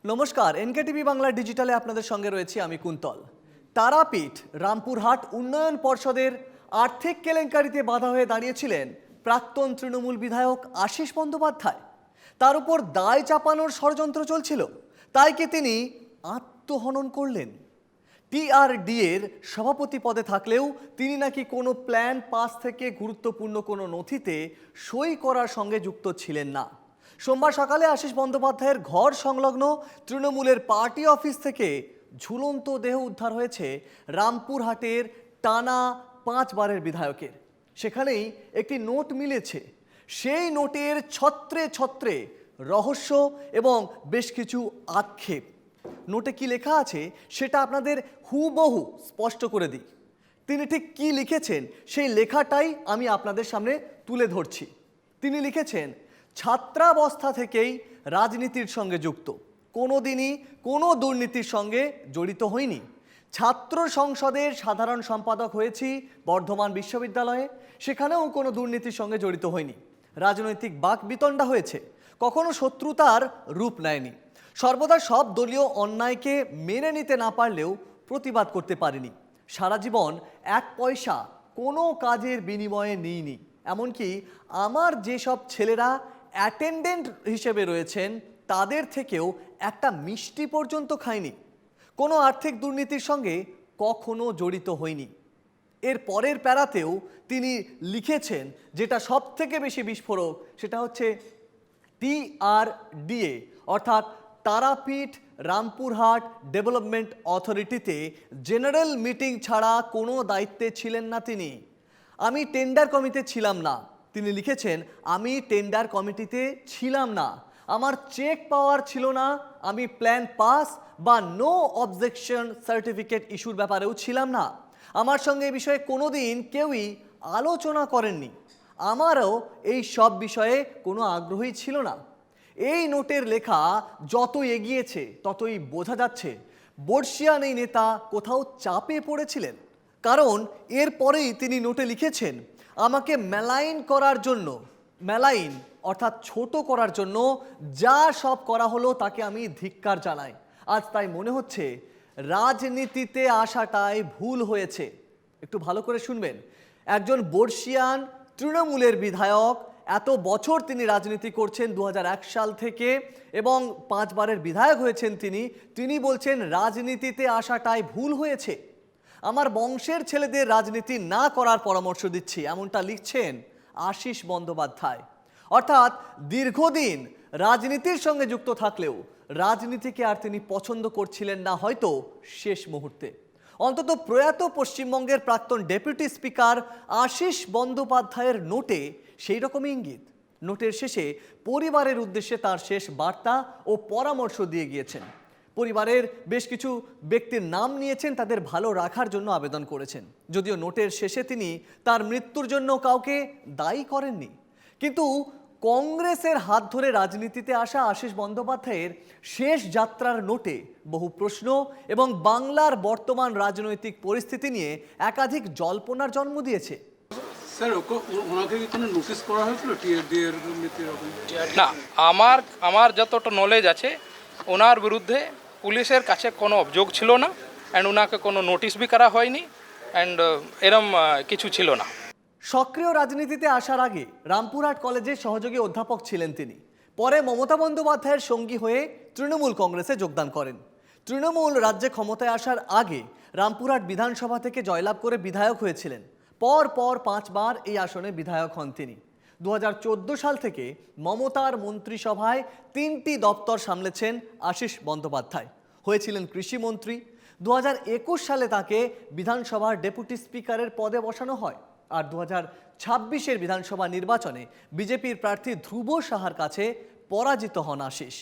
নমস্কার, এনকেটিভি বাংলা ডিজিটালে আপনাদের সঙ্গে রয়েছি আমি কুন্তল। তারাপীঠ রামপুরহাট উন্নয়ন পর্ষদের আর্থিক কেলেঙ্কারিতে বাধা হয়ে দাঁড়িয়েছিলেন প্রাক্তন তৃণমূল বিধায়ক আশিস বন্দ্যোপাধ্যায়। তার উপর দায় চাপানোর ষড়যন্ত্র চলছিল, তাই কি তিনি আত্মহনন করলেন? টিআরডি এর সভাপতি পদে থাকলেও তিনি নাকি কোনো প্ল্যান পাস থেকে গুরুত্বপূর্ণ কোনো নথিতে সই করার সঙ্গে যুক্ত ছিলেন না। সোমবার সকালে আশিস বন্দ্যোপাধ্যায়ের ঘর সংলগ্ন তৃণমূলের পার্টি অফিস থেকে ঝুলন্ত দেহ উদ্ধার হয়েছে রামপুরহাটের টানা 5 বারের বিধায়কের। সেখানেই একটি নোট মিলেছে। সেই নোটের ছত্রে ছত্রে রহস্য এবং বেশ কিছু আক্ষেপ। নোটে কি লেখা আছে সেটা আপনাদের হুবহু স্পষ্ট করে দিই। তিনি ঠিক কি লিখেছেন সেই লেখাটাই আমি আপনাদের সামনে তুলে ধরছি। তিনি লিখেছেন, ছাত্রাবস্থা থেকেই রাজনীতির সঙ্গে যুক্ত, কোনোদিনই কোনো দুর্নীতির সঙ্গে জড়িত হইনি। ছাত্র সংসদের সাধারণ সম্পাদক হয়েছি বর্ধমান বিশ্ববিদ্যালয়ে, সেখানেও কোনো দুর্নীতির সঙ্গে জড়িত হয়নি। রাজনৈতিক বাকবিতণ্ডা হয়েছে, কখনো শত্রুতার রূপ নেয়নি। সর্বদা সব দলীয় অন্যায়কে মেনে নিতে না পারলেও প্রতিবাদ করতে পারিনি। সারা জীবন 1 পয়সা কোনো কাজের বিনিময়ে নিইনি। এমনকি আমার যেসব ছেলেরা অ্যাটেন্ডেন্ট হিসেবে রয়েছেন তাদের থেকেও একটা মিষ্টি পর্যন্ত খাইনি। কোনো আর্থিক দুর্নীতির সঙ্গে কখনো জড়িত হইনি। এর পরের প্যারাতেও তিনি লিখেছেন, যেটা সব থেকে বেশি বিস্ফোরক, সেটা হচ্ছে টিআরডিএ অর্থাৎ তারাপীঠ রামপুরহাট ডেভেলপমেন্ট অথরিটিতে জেনারেল মিটিং ছাড়া কোনো দায়িত্বে ছিলেন না তিনি। আমি টেন্ডার কমিটিতে ছিলাম না। তিনি লিখেছেন, আমি টেন্ডার কমিটিতে ছিলাম না, আমার চেক পাওয়ার ছিল না, আমি প্ল্যান পাস বা নো অবজেকশন সার্টিফিকেট ইস্যুর ব্যাপারেও ছিলাম না। আমার সঙ্গে এই বিষয়ে কোনোদিন কেউই আলোচনা করেননি। আমারও এই সব বিষয়ে কোনো আগ্রহই ছিল না। এই নোটের লেখা যত এগিয়েছে ততই বোঝা যাচ্ছে বর্ষিয়ান এই নেতা কোথাও চাপে পড়েছিলেন। কারণ এরপরেই তিনি নোটে লিখেছেন, আমাকে মেলাইন করার জন্য, মেলাইন অর্থাৎ ছোট করার জন্য যা সব করা হলো তাকে আমি ধিক্কার জানাই। আজ তাই মনে হচ্ছে রাজনীতিতে আসাটাই ভুল হয়েছে। একটু ভালো করে শুনবেন। একজন বর্ষিয়ান তৃণমূলের বিধায়ক, এত বছর তিনি রাজনীতি করছেন 2001 সাল থেকে এবং 5 বারের বিধায়ক হয়েছেন তিনি বলছেন রাজনীতিতে আসাটাই ভুল হয়েছে। আমার বংশের ছেলেদের রাজনীতি না করার পরামর্শ দিচ্ছি, এমনটা লিখছেন আশিস বন্দ্যোপাধ্যায়। অর্থাৎ দীর্ঘদিন রাজনীতির সঙ্গে যুক্ত থাকলেও রাজনীতিকে আর তিনি পছন্দ করছিলেন না হয়তো শেষ মুহূর্তে। অন্তত প্রয়াত পশ্চিমবঙ্গের প্রাক্তন ডেপুটি স্পিকার আশিস বন্দ্যোপাধ্যায়ের নোটে সেই রকমই ইঙ্গিত। নোটের শেষে পরিবারের উদ্দেশ্যে তার শেষ বার্তা ও পরামর্শ দিয়ে গিয়েছেন। পরিবারের বেশ কিছু ব্যক্তির নাম নিয়েছেন, তাদের ভালো রাখার জন্য আবেদন করেছেন। যদিও নোটের শেষে তিনি তার মৃত্যুর জন্য কাউকে দায়ী করেননি। কিন্তু কংগ্রেসের হাত ধরে রাজনীতিতে আসা আশিস বন্দ্যোপাধ্যায়ের শেষ যাত্রার নোটে বহু প্রশ্ন এবং বাংলার বর্তমান রাজনৈতিক পরিস্থিতি নিয়ে একাধিক জল্পনার জন্ম দিয়েছে। স্যার, ওনাকে কি কোনো নোটিশ করা হয়েছিল টিআরডি এর না, আমার যতটা নলেজ আছে ওনার বিরুদ্ধে পুলিশের কাছে কোনো অভিযোগ ছিল না, অ্যান্ড ওনাকে কোনো নোটিশ বি করা হয়নি, অ্যান্ড এরম কিছু ছিল না। সক্রিয় রাজনীতিতে আসার আগে রামপুরহাট কলেজের সহযোগী অধ্যাপক ছিলেন তিনি। পরে মমতা বন্দ্যোপাধ্যায়ের সঙ্গী হয়ে তৃণমূল কংগ্রেসে যোগদান করেন। তৃণমূল রাজ্যে ক্ষমতায় আসার আগে রামপুরহাট বিধানসভা থেকে জয়লাভ করে বিধায়ক হয়েছিলেন। পর 5 বার এই আসনে বিধায়ক হন তিনি। 2014 সাল থেকে মমতার মন্ত্রিসভায় 3টি দপ্তর সামলেছের আশিস বন্দ্যোপাধ্যায়। হয়েছিলেন কৃষিমন্ত্রী। 2021 সালে তাকে বিধানসভার ডেপুটি স্পিকারের পদে বসানো হয়। আর 2026-এর বিধানসভা নির্বাচনে বিজেপির প্রার্থী ধ্রুব সাহার কাছে পরাজিত হন আশিস।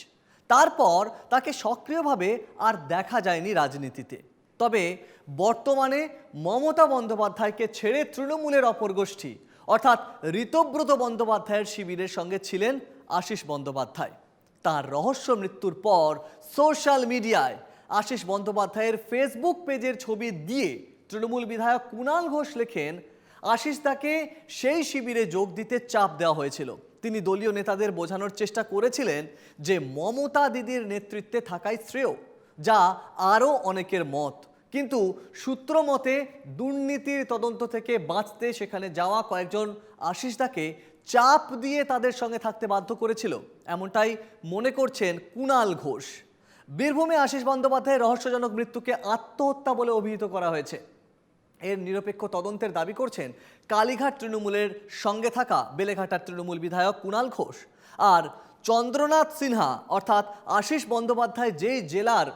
তারপর তাকে সক্রিয়ভাবে আর দেখা যায়নি রাজনীতিতে। তবে বর্তমানে মমতা বন্দ্যোপাধ্যায়কে ছেড়ে তৃণমূলের অপর গোষ্ঠী অর্থাৎ ঋতব্রত বন্দ্যোপাধ্যায়ের শিবিরের সঙ্গে ছিলেন আশিস বন্দ্যোপাধ্যায়। তার রহস্য মৃত্যুর পর সোশ্যাল মিডিয়ায় আশিস বন্দ্যোপাধ্যায়ের ফেসবুক পেজের ছবি দিয়ে তৃণমূল বিধায়ক কুণাল ঘোষ লেখেন, আশিস দাকে সেই শিবিরে যোগ দিতে চাপ দেওয়া হয়েছিল, তিনি দলীয় নেতাদের বোঝানোর চেষ্টা করেছিলেন যে মমতা দিদির নেতৃত্বে থাকাই শ্রেয়, যা আরও অনেকের মত। কিন্তু সূত্র মতে দুর্নীতির তদন্ত থেকে বাঁচতে সেখানে যাওয়া কয়েকজন আশিসদাকে চাপ দিয়ে তাদের সঙ্গে থাকতে বাধ্য করেছিল, এমনটাই মনে করছেন কুণাল ঘোষ। বীরভূমে আশিস বন্দ্যোপাধ্যায়ের রহস্যজনক মৃত্যুকে আত্মহত্যা বলে অভিহিত করা হয়েছে। এর নিরপেক্ষ তদন্তের দাবি করছেন কালীঘাট তৃণমূলের সঙ্গে থাকা বেলেঘাটার তৃণমূল বিধায়ক কুণাল ঘোষ। আর চন্দ্রনাথ সিনহা অর্থাৎ আশিস বন্দ্যোপাধ্যায় যেই জেলার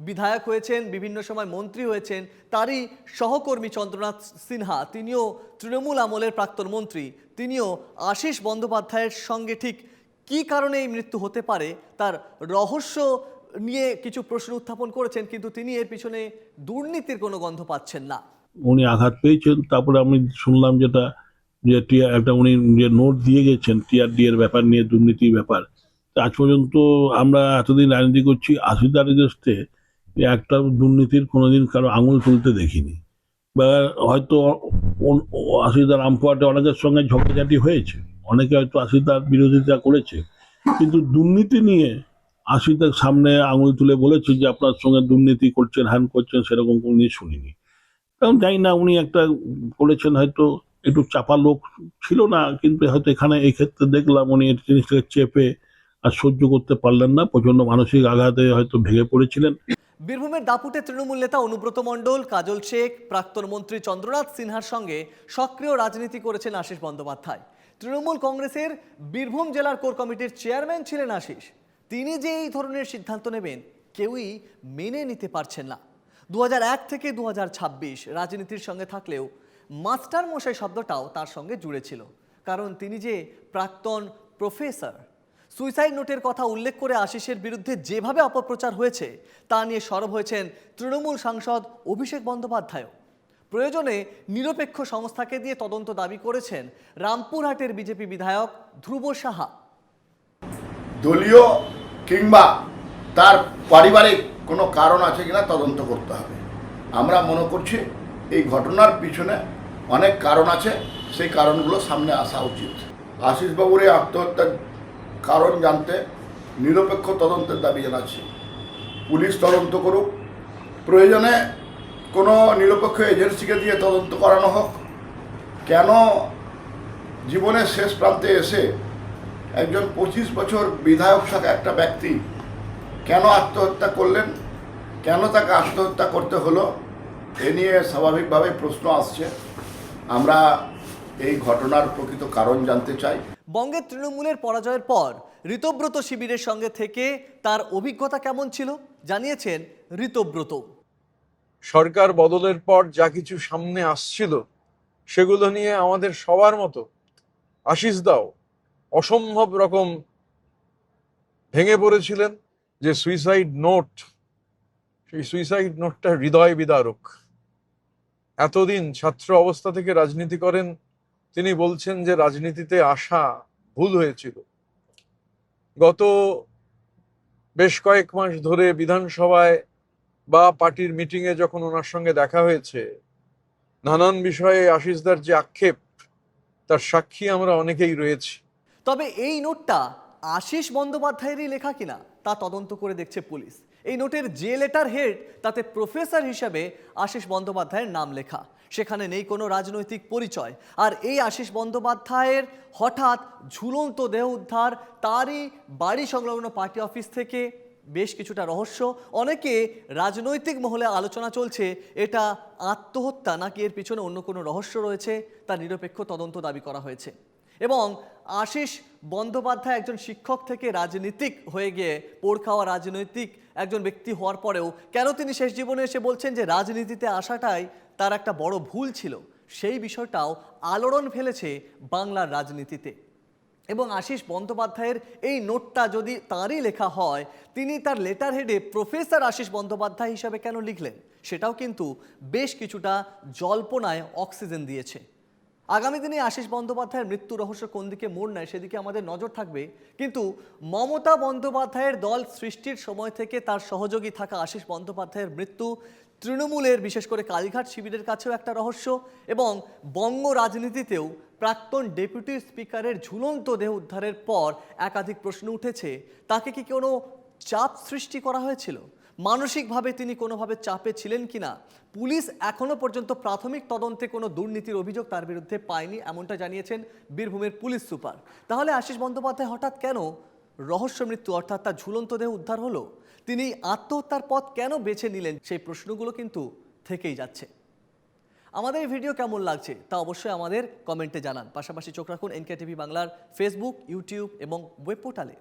বিধায়ক হয়েছেন, বিভিন্ন সময় মন্ত্রী হয়েছেন, তারই সহকর্মী চন্দ্রনাথ সিনহা, তিনিও তৃণমূল আমলের প্রাক্তন মন্ত্রী, তিনিও আশিস বন্দ্যোপাধ্যায়ের সঙ্গে ঠিক কী কারণে এই মৃত্যু হতে পারে তার রহস্য নিয়ে কিছু প্রশ্ন উত্থাপন করেছেন, কিন্তু তিনি এর পিছনে দুর্নীতির কোনো গন্ধ পাচ্ছেন না। উনি আঘাত পেয়েছেন। তারপরে আমি শুনলাম যেটা যে একটা উনি যে নোট দিয়ে গেছেন টিআরডি এর ব্যাপার নিয়ে, দুর্নীতির ব্যাপার। আজ পর্যন্ত আমরা এতদিন রাজনীতি করছি, আশিদার এগেস্টে একটা দুর্নীতির কোনোদিন কারো আঙুল তুলতে দেখিনি। বা হয়তো আশিদার রামপুরহাটে অনেকের সঙ্গে ঝগড়াঝাটি হয়েছে, অনেকে হয়তো আশিদার বিরোধিতা করেছে, কিন্তু দুর্নীতি নিয়ে আশিদার সামনে আঙুল তুলে বলেছে যে আপনার সঙ্গে দুর্নীতি করছেন, হ্যান করছেন, সেরকম কোনোদিন শুনিনি। কারণ জানি না, উনি একটা করেছেন, হয়তো একটু চাপা লোক ছিল না, কিন্তু হয়তো এখানে এই ক্ষেত্রে দেখলাম উনি এই জিনিসটাকে চেপে আর সহ্য করতে পারলেন না, প্রচন্ড মানসিক আঘাতে হয়তো ভেঙে পড়েছিলেন। বীরভূমের দাপুটে তৃণমূল নেতা অনুব্রত মণ্ডল, কাজল শেখ, প্রাক্তন মন্ত্রী চন্দ্রনাথ সিনহার সঙ্গে সক্রিয় রাজনীতি করেছেন আশিস বন্দ্যোপাধ্যায়। তৃণমূল কংগ্রেসের বীরভূম জেলার কোর কমিটির চেয়ারম্যান ছিলেন আশিস। তিনি যে এই ধরনের সিদ্ধান্ত নেবেন কেউই মেনে নিতে পারছেন না। 2001 থেকে 2026 রাজনীতির সঙ্গে থাকলেও মাস্টার মশাই শব্দটাও তার সঙ্গে জুড়ে ছিল, কারণ তিনি যে প্রাক্তন প্রফেসর। সুইসাইড নোটের কথা উল্লেখ করে আশিসের বিরুদ্ধে যেভাবে অপপ্রচার হয়েছে তা নিয়ে সরব হয়েছেন তৃণমূল সাংসদ অভিষেক বন্দ্যোপাধ্যায়। প্রয়োজনে নিরপেক্ষ সংস্থাকে দিয়ে তদন্ত দাবি করেছেন রামপুরহাটের বিজেপি বিধায়ক ধ্রুব সাহা। দলীয় কিংবা তার পারিবারিক কোনো কারণ আছে কিনা তদন্ত করতে হবে। আমরা মনে করছি এই ঘটনার পিছনে অনেক কারণ আছে, সেই কারণগুলো সামনে আসা উচিত। আশিসবাবুর এই আত্মহত্যার কারণ জানতে নিরপেক্ষ তদন্তের দাবি জানাচ্ছি। পুলিশ তদন্ত করুক, প্রয়োজনে কোনো নিরপেক্ষ এজেন্সিকে দিয়ে তদন্ত করানো হোক। কেন জীবনের শেষ প্রান্তে এসে একজন 25 বছর বিধায়ক থাকা একটা ব্যক্তি কেন আত্মহত্যা করলেন, কেন তাকে আত্মহত্যা করতে হলো, এ নিয়ে স্বাভাবিকভাবে প্রশ্ন আসছে। আমরা এই ঘটনার প্রকৃত কারণ জানতে চাই। বঙ্গের তৃণমূলের পরাজয়ের পর ঋতব্রত শিবিরের সঙ্গে থেকে তার অভিজ্ঞতা কেমন ছিল জানিয়েছেন ঋতব্রত। সরকার বদলের পর যা কিছু সামনে আসছিল সেগুলো নিয়ে আমাদের সবার মতো আশিস দাও অসম্ভব রকম ভেঙে পড়েছিলেন। যে সুইসাইড নোট, সেই সুইসাইড নোটটা হৃদয় বিদারক। এতদিন ছাত্র অবস্থা থেকে রাজনীতি করেন তিনি, বলছেন যে রাজনীতিতে আসা ভুল হয়েছিল। গত বেশ কয়েক মাস ধরে বিধানসভায় বা পার্টির মিটিংয়ে যখন ওনার সঙ্গে দেখা হয়েছে, নানান বিষয়ে আশিসদার যে আক্ষেপ তার সাক্ষী আমরা অনেকেই রয়েছি। তবে এই নোটটা আশিস বন্দ্যোপাধ্যায়েরই লেখা কিনা তা তদন্ত করে দেখছে পুলিশ। এই নোটের যে লেটার হেড তাতে প্রফেসর হিসেবে আশিস বন্দ্যোপাধ্যায়ের নাম লেখা, সেখানে নেই কোনো রাজনৈতিক পরিচয়। আর এই আশিস বন্দ্যোপাধ্যায়ের হঠাৎ ঝুলন্ত দেহ উদ্ধার তারই বাড়ি সংলগ্ন পার্টি অফিস থেকে বেশ কিছুটা রহস্য। অনেকে রাজনৈতিক মহলে আলোচনা চলছে এটা আত্মহত্যা নাকি এর পিছনে অন্য কোনো রহস্য রয়েছে, তার নিরপেক্ষ তদন্ত দাবি করা হয়েছে। এবং আশিস বন্দ্যোপাধ্যায় একজন শিক্ষক থেকে রাজনীতিক হয়ে গিয়ে পোড় খাওয়া রাজনৈতিক একজন ব্যক্তি হওয়ার পরেও কেন তিনি শেষ জীবনে এসে বলছেন যে রাজনীতিতে আসাটাই তার একটা বড় ভুল ছিল, সেই বিষয়টাও আলোড়ন ফেলেছে বাংলার রাজনীতিতে। এবং আশিস বন্দ্যোপাধ্যায়ের এই নোটটা যদি তাঁরই লেখা হয়, তিনি তার লেটার হেডে প্রফেসর আশিস বন্দ্যোপাধ্যায় হিসাবে কেন লিখলেন, সেটাও কিন্তু বেশ কিছুটা জল্পনায় অক্সিজেন দিয়েছে। আগামী দিনে আশিস বন্দ্যোপাধ্যায়ের মৃত্যু রহস্য কোন দিকে মোড় নেয় সেদিকে আমাদের নজর থাকবে। কিন্তু মমতা বন্দ্যোপাধ্যায়ের দল সৃষ্টির সময় থেকে তার সহযোগী থাকা আশিস বন্দ্যোপাধ্যায়ের মৃত্যু তৃণমূলের বিশেষ করে কালীঘাট শিবিরের কাছেও একটা রহস্য, এবং বঙ্গ রাজনীতিতেও প্রাক্তন ডেপুটি স্পিকারের ঝুলন্ত দেহ উদ্ধারের পর একাধিক প্রশ্ন উঠেছে, তাকে কি কোনো চাপ সৃষ্টি করা হয়েছিল? মানসিকভাবে তিনি কোনোভাবে চাপে ছিলেন কিনা? পুলিশ এখনো পর্যন্ত প্রাথমিক তদন্তে কোনো দুর্নীতির অভিযোগ তার বিরুদ্ধে পায়নি, এমনটা জানিয়েছেন বীরভূমের পুলিশ সুপার। তাহলে আশিস বন্দ্যোপাধ্যায় হঠাৎ কেন রহস্য মৃত্যু অর্থাৎ তার ঝুলন্ত দেহ উদ্ধার হলো? তিনি আত্মহত্যার পথ কেন বেছে নিলেন? সেই প্রশ্নগুলো কিন্তু থেকেই যাচ্ছে। আমাদের এই ভিডিও কেমন লাগছে তা অবশ্যই আমাদের কমেন্টে জানান। পাশাপাশি চোখ রাখুন এনকে টিভি বাংলার ফেসবুক, ইউটিউব এবং ওয়েব পোর্টালে।